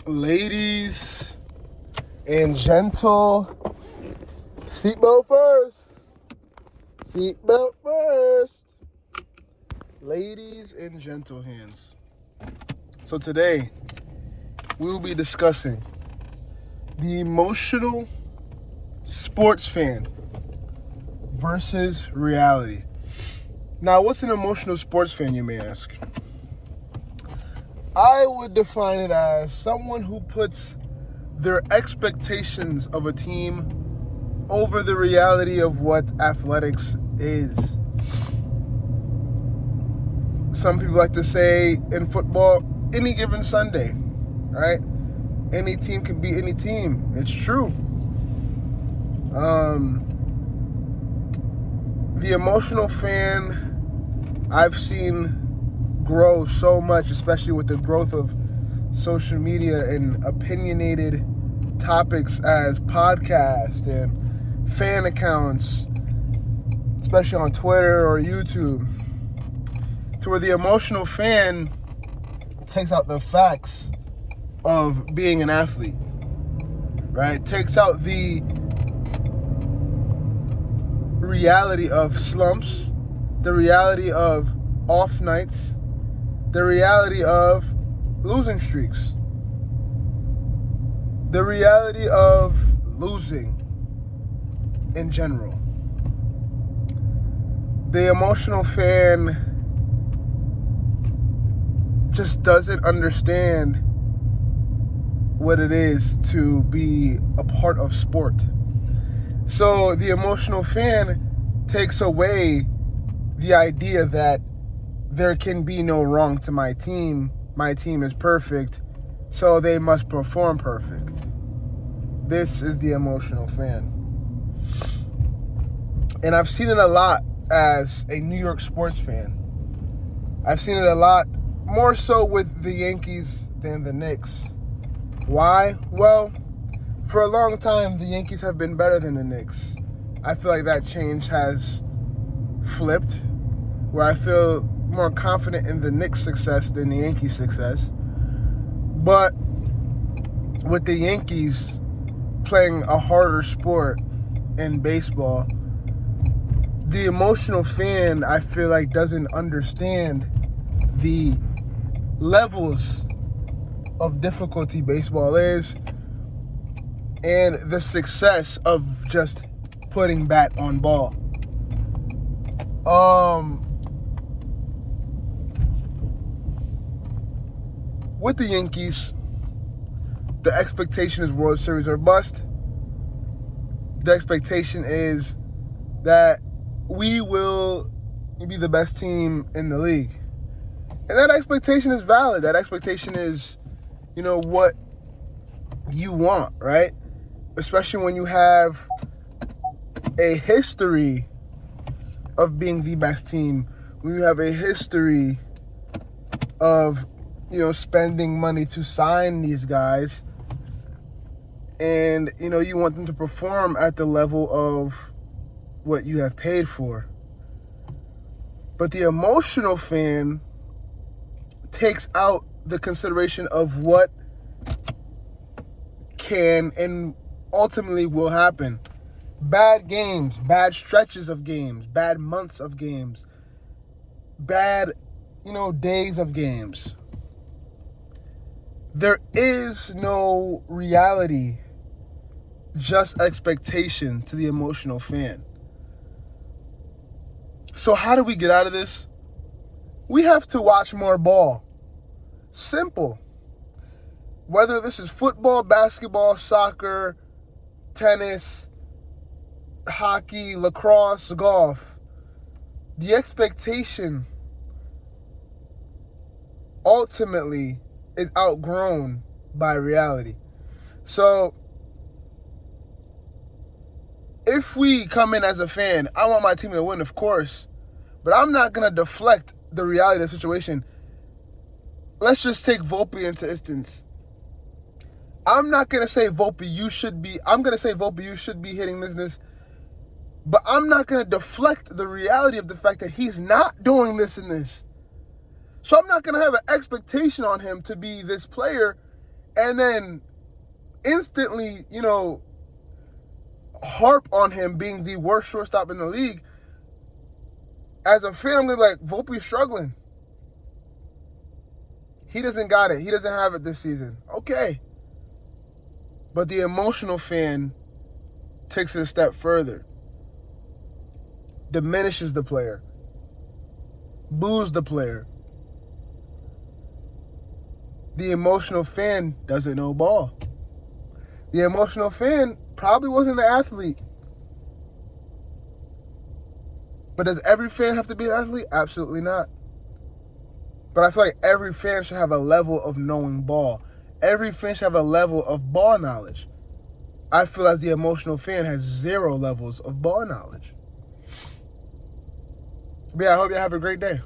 Ladies and gentle, seatbelt first. Seatbelt first. Ladies and gentle hands. So today, we will be discussing the emotional sports fan versus reality. Now, what's an emotional sports fan, you may ask? I would define it as someone who puts their expectations of a team over the reality of what athletics is. Some people like to say in football, any given Sunday, right? Any team can beat any team. It's true. The emotional fan I've seen grow so much, especially with the growth of social media and opinionated topics as podcasts and fan accounts, especially on Twitter or YouTube, to where the emotional fan takes out the facts of being an athlete, right? Takes out the reality of slumps, the reality of off nights, the reality of losing streaks, the reality of losing in general. The emotional fan just doesn't understand what it is to be a part of sport. So the emotional fan takes away the idea that there can be no wrong to my team. My team is perfect, so they must perform perfect. This is the emotional fan. And I've seen it a lot as a New York sports fan. I've seen it a lot more so with the Yankees than the Knicks. Why? Well, for a long time, the Yankees have been better than the Knicks. I feel like that change has flipped, where I feel more confident in the Knicks' success than the Yankees' success. But with the Yankees playing a harder sport in baseball, the emotional fan, I feel like, doesn't understand the levels of difficulty baseball is and the success of just putting bat on ball. With the Yankees, the expectation is World Series or bust. The expectation is that we will be the best team in the league. And that expectation is valid. That expectation is, what you want, right? Especially when you have a history of being the best team, when you have a history of spending money to sign these guys, and you want them to perform at the level of what you have paid for. But the emotional fan takes out the consideration of what can and ultimately will happen. Bad games, bad stretches of games, bad months of games, bad days of games. There is no reality, just expectation to the emotional fan. So how do we get out of this? We have to watch more ball. Simple. Whether this is football, basketball, soccer, tennis, hockey, lacrosse, golf, the expectation ultimately is outgrown by reality. So if we come in as a fan, I want my team to win, of course, but I'm not going to deflect the reality of the situation. Let's just take Volpe into instance. I'm not going to say, Volpe, I'm going to say, Volpe, you should be hitting this. But I'm not going to deflect the reality of the fact that he's not doing this and this. So I'm not going to have an expectation on him to be this player and then instantly, harp on him being the worst shortstop in the league, as a fan, I'm going to be like, Volpe's struggling. He doesn't got it. He doesn't have it this season. Okay. But the emotional fan takes it a step further. Diminishes the player. Boos the player. The emotional fan doesn't know ball. The emotional fan probably wasn't an athlete. But does every fan have to be an athlete? Absolutely not. But I feel like every fan should have a level of knowing ball. Every fan should have a level of ball knowledge. I feel as the emotional fan has 0 levels of ball knowledge. But yeah, I hope you have a great day.